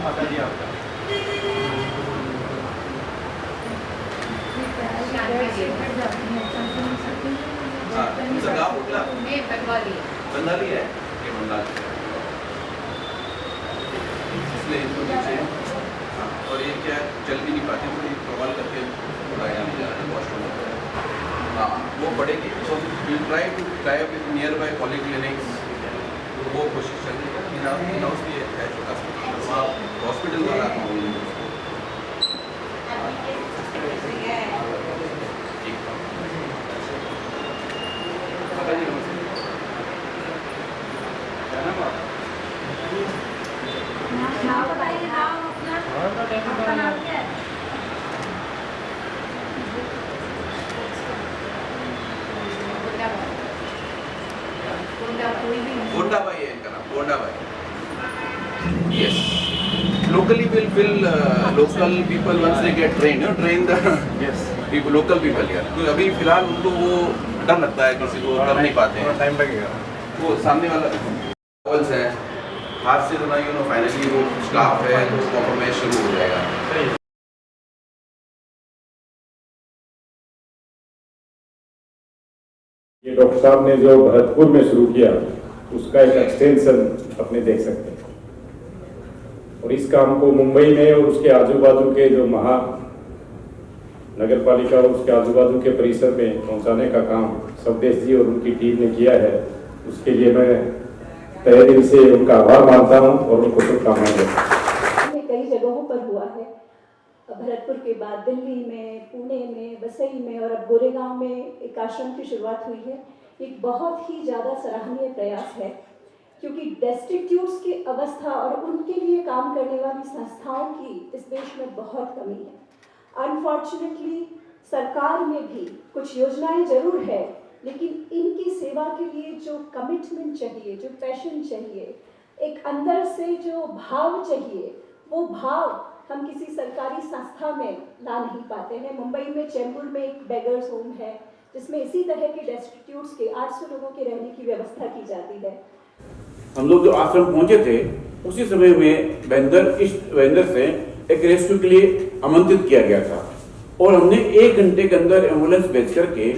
नाम बता दिया आपका? हाँ, गाँव कुठला? बंगाली है ये बंगाल से। इसलिए इनको नीचे हाँ, और ये क्या चल भी नहीं पाते तो ये प्रवाल करके गाड़ियाँ ले जा रहे हैं वॉशरूम। हाँ वो बढ़ेगी तो will try to tie up with nearby polyclinics, वो कोशिश चल रही है। इन हाउस भी है छोटा सा, वहाँ हॉस्पिटल वाला गोंडा भाई है इनका नाम, गोंडा भाई। Yes, locally will fill local people once they get trained, train the people, local people here। तो अभी फिलहाल उनको वो डर लगता है, किसी को कर नहीं पाते हैं, टाइम लगेगा। वो सामने वाला वॉल्स है, हाथ से तो ना फाइनली वो स्टाफ है तो परफॉर्मेंस शुरू हो जाएगा। ये डॉक्टर साहब ने जो भरतपुर में शुरू किया उसका एक एक्सटेंशन अपने देख सकते हैं, और इस काम को मुंबई में और उसके आजू बाजू के जो महा नगर पालिका और उसके आजू बाजू के परिसर में पहुंचाने का काम स्वदेश जी और उनकी टीम ने किया है। उसके लिए मैं तहे दिल से उनका आभार मानता हूं और उनको शुभकामनाएं देता हूं। कई जगहों पर हुआ है, भरतपुर के बाद दिल्ली में, पुणे में, वसई में और अब गोरेगांव में एक आश्रम की शुरुआत हुई है। एक बहुत ही ज़्यादा सराहनीय प्रयास है, क्योंकि डेस्टिट्यूट्स की अवस्था और उनके लिए काम करने वाली संस्थाओं की इस देश में बहुत कमी है। अनफॉर्चुनेटली सरकार में भी कुछ योजनाएं जरूर है, लेकिन इनकी सेवा के लिए जो कमिटमेंट चाहिए, जो पैशन चाहिए, एक अंदर से जो भाव चाहिए, वो भाव हम किसी सरकारी संस्था में ला नहीं पाते हैं। मुंबई में चेंबूर में एक बेगर्स होम है, जिसमें इसी तरह के डेस्टिट्यूट्स के 800 लोगों के रहने की व्यवस्था की जाती है। हम लोग जो आश्रम पहुंचे थे उसी समय में वेंदर से एक रेस्क्यू के लिए आमंत्रित किया गया था, और हमने 1 घंटे के अंदर एम्बुलेंस भेज करके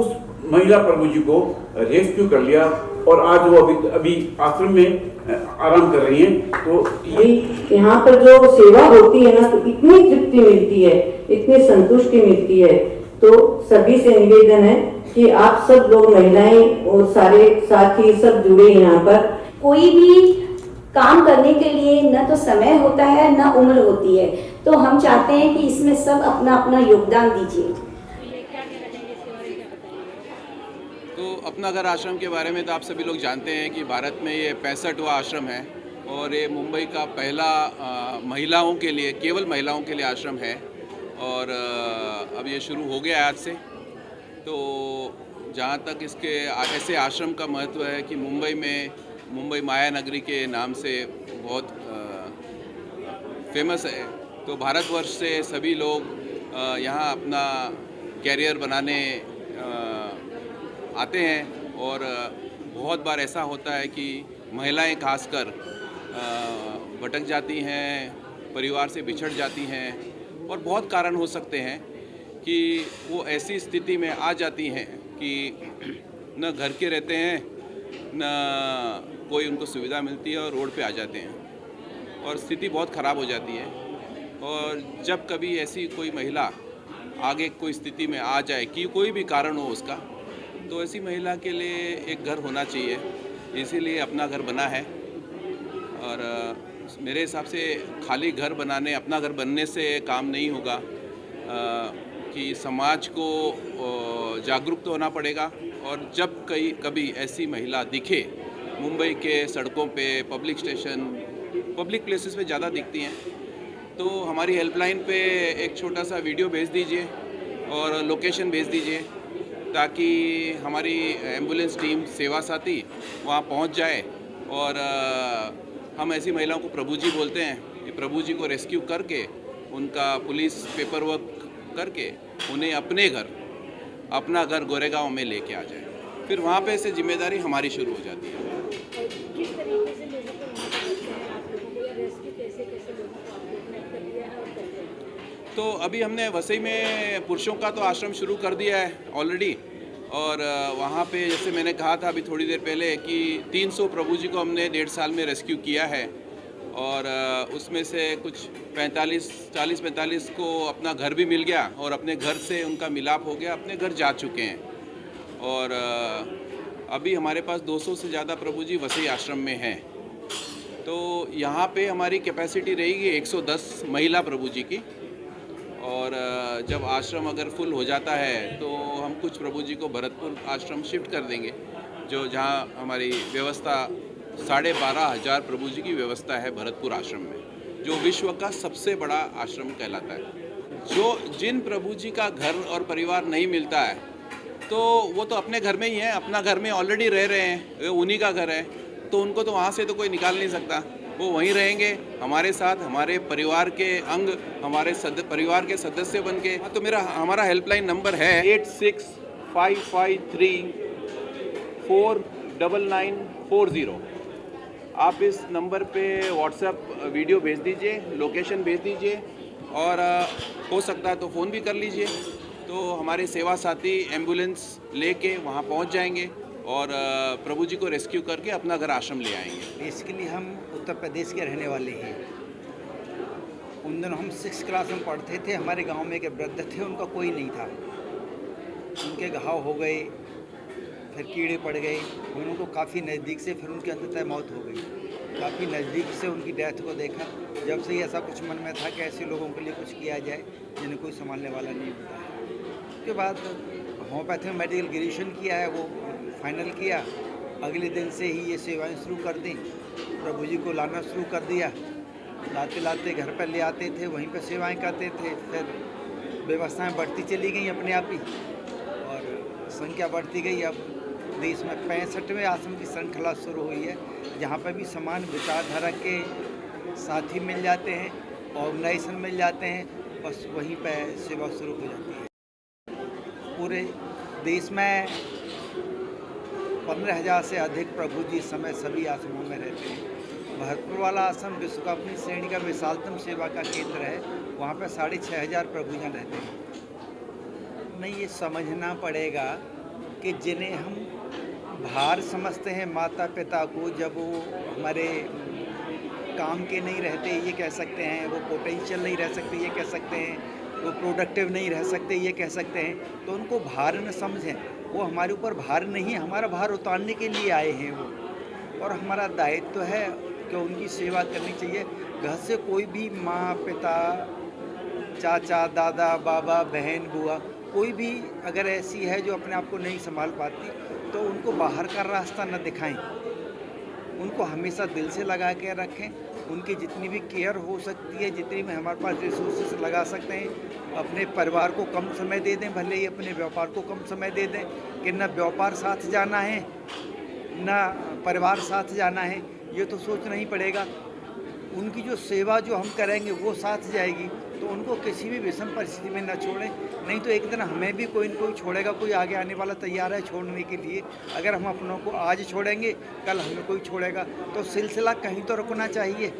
उस महिला प्रभु जी को रेस्क्यू कर लिया, और आज वो अभी आश्रम में आराम कर रही हैं। तो ये यहाँ पर जो सेवा होती है ना, तो इतनी तृप्ति मिलती है, इतनी संतुष्टि मिलती है। तो सभी से निवेदन है कि आप सब लोग, महिलाएं और सारे साथी सब जुड़े यहाँ पर। कोई भी काम करने के लिए न तो समय होता है न उम्र होती है, तो हम चाहते हैं कि इसमें सब अपना अपना योगदान दीजिए। तो अपना घर आश्रम के बारे में तो आप सभी लोग जानते हैं कि भारत में ये 65वां आश्रम है, और ये मुंबई का पहला महिलाओं के लिए, केवल महिलाओं के लिए आश्रम है, और अब ये शुरू हो गया आज से। तो जहाँ तक इसके ऐसे आश्रम का महत्व है कि मुंबई में मुंबई माया नगरी के नाम से बहुत फेमस है, तो भारतवर्ष से सभी लोग यहाँ अपना कैरियर बनाने आते हैं। और बहुत बार ऐसा होता है कि महिलाएं खासकर भटक जाती हैं, परिवार से बिछड़ जाती हैं, और बहुत कारण हो सकते हैं कि वो ऐसी स्थिति में आ जाती हैं कि न घर के रहते हैं, न कोई उनको सुविधा मिलती है, और रोड पे आ जाते हैं, और स्थिति बहुत ख़राब हो जाती है। और जब कभी ऐसी कोई महिला आगे कोई स्थिति में आ जाए कि कोई भी कारण हो उसका, तो ऐसी महिला के लिए एक घर होना चाहिए, इसीलिए अपना घर बना है। और मेरे हिसाब से खाली घर बनाने, अपना घर बनने से काम नहीं होगा, कि समाज को जागरूक तो होना पड़ेगा। और जब कभी ऐसी महिला दिखे मुंबई के सड़कों पे, पब्लिक स्टेशन, पब्लिक प्लेसेस पे ज़्यादा दिखती हैं, तो हमारी हेल्पलाइन पे एक छोटा सा वीडियो भेज दीजिए और लोकेशन भेज दीजिए, ताकि हमारी एम्बुलेंस टीम, सेवा साथी वहाँ पहुँच जाए। और हम ऐसी महिलाओं को प्रभु जी बोलते हैं, कि प्रभु जी को रेस्क्यू करके, उनका पुलिस पेपर वर्क करके उन्हें अपना घर गोरेगांव में लेके आ जाए। फिर वहाँ पे से जिम्मेदारी हमारी शुरू हो जाती है। किस तरीके से लोगों को वहाँ पर आप लोगों को रेस्क्यू कैसे तो अभी हमने वसई में पुरुषों का तो आश्रम शुरू कर दिया है ऑलरेडी, और वहाँ पे जैसे मैंने कहा था अभी थोड़ी देर पहले कि 300 प्रभु जी को हमने 1.5 साल में रेस्क्यू किया है, और उसमें से कुछ 40-45 को अपना घर भी मिल गया और अपने घर से उनका मिलाप हो गया, अपने घर जा चुके हैं। और अभी हमारे पास 200 से ज़्यादा प्रभु जी वसई आश्रम में हैं। तो यहाँ पे हमारी कैपेसिटी रहेगी 110 महिला प्रभु जी की, और जब आश्रम अगर फुल हो जाता है तो हम कुछ प्रभु जी को भरतपुर आश्रम शिफ्ट कर देंगे, जो जहाँ हमारी व्यवस्था 12,500 प्रभु जी की व्यवस्था है भरतपुर आश्रम में, जो विश्व का सबसे बड़ा आश्रम कहलाता है। जिन प्रभु जी का घर और परिवार नहीं मिलता है तो वो तो अपने घर में ही है, अपना घर में ऑलरेडी रह रहे हैं, उन्हीं का घर है, तो उनको तो वहाँ से तो कोई निकाल नहीं सकता, वो वहीं रहेंगे हमारे साथ, हमारे परिवार के अंग, हमारे परिवार के सदस्य बन के। तो हमारा हेल्पलाइन नंबर है 8655349940। आप इस नंबर पे व्हाट्सएप वीडियो भेज दीजिए, लोकेशन भेज दीजिए, और हो सकता है तो फ़ोन भी कर लीजिए, तो हमारे सेवा साथी एम्बुलेंस लेके वहाँ पहुँच जाएंगे और प्रभु जी को रेस्क्यू करके अपना घर आश्रम ले आएंगे। बेसिकली हम उत्तर प्रदेश के रहने वाले हैं। उन दिनों हम 6th क्लास में पढ़ते थे, हमारे गांव में एक वृद्ध थे, उनका कोई नहीं था, उनके घाव हो गए, फिर कीड़े पड़ गए, हम उनको काफ़ी नज़दीक से, फिर उनकी अंततः मौत हो गई। काफ़ी नज़दीक से उनकी डेथ को देखा, जब से ही ऐसा कुछ मन में था कि ऐसे लोगों के लिए कुछ किया जाए जिन्हें कोई संभालने वाला नहीं होता है। उसके बाद होम्योपैथी में मेडिकल ग्रेजुएशन किया है, वो फाइनल किया, अगले दिन से ही ये सेवाएं शुरू कर दी, प्रभु जी को लाना शुरू कर दिया। लाते लाते घर पर ले आते थे, वहीं पर सेवाएं करते थे, फिर व्यवस्थाएं बढ़ती चली गई अपने आप ही, और संख्या बढ़ती गई। अब देश में 65वें आश्रम की श्रृंखला शुरू हुई है, जहाँ पर भी समान विचारधारा के साथी मिल जाते हैं, ऑर्गेनाइजेशन मिल जाते हैं, बस वहीं पर सेवा शुरू हो जाती है। पूरे देश में 15,000 से अधिक प्रभु जी इस समय सभी आश्रमों में रहते हैं। भरतपुर वाला आश्रम विश्व का अपनी श्रेणी का विशालतम सेवा का केंद्र है, वहाँ पर 6,500 प्रभुजन रहते हैं। नहीं, ये समझना पड़ेगा कि जिन्हें हम भार समझते हैं माता पिता को, जब वो हमारे काम के नहीं रहते ये कह सकते हैं, वो पोटेंशियल नहीं रह सकते ये कह सकते हैं, वो प्रोडक्टिव नहीं रह सकते ये कह सकते हैं, तो उनको भार न समझें। वो हमारे ऊपर भार नहीं है, हमारा भार उतारने के लिए आए हैं वो, और हमारा दायित्व है कि उनकी सेवा करनी चाहिए। घर से कोई भी माँ पिता चाचा दादा बाबा बहन बुआ कोई भी अगर ऐसी है जो अपने आप को नहीं संभाल पाती, तो उनको बाहर का रास्ता न दिखाएं, उनको हमेशा दिल से लगा के रखें। उनकी जितनी भी केयर हो सकती है, जितनी भी हमारे पास रिसोर्सेस लगा सकते हैं, अपने परिवार को कम समय दे दें, भले ही अपने व्यापार को कम समय दे दें, कि न व्यापार साथ जाना है न परिवार साथ जाना है, ये तो सोचना ही पड़ेगा। उनकी जो सेवा जो हम करेंगे वो साथ जाएगी, तो उनको किसी भी विषम परिस्थिति में न छोड़ें, नहीं तो एक दिन हमें भी कोई न कोई छोड़ेगा, कोई आगे आने वाला तैयार है छोड़ने के लिए। अगर हम अपनों को आज छोड़ेंगे कल हमें कोई छोड़ेगा, तो सिलसिला कहीं तो रुकना चाहिए।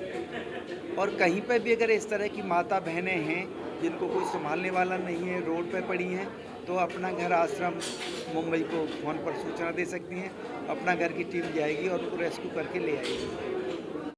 और कहीं पर भी अगर इस तरह की माता बहनें हैं जिनको कोई संभालने वाला नहीं है, रोड पर पड़ी हैं, तो अपना घर आश्रम मुंबई को फ़ोन पर सूचना दे सकती हैं, अपना घर की टीम जाएगी और उनको रेस्क्यू करके ले आएगी।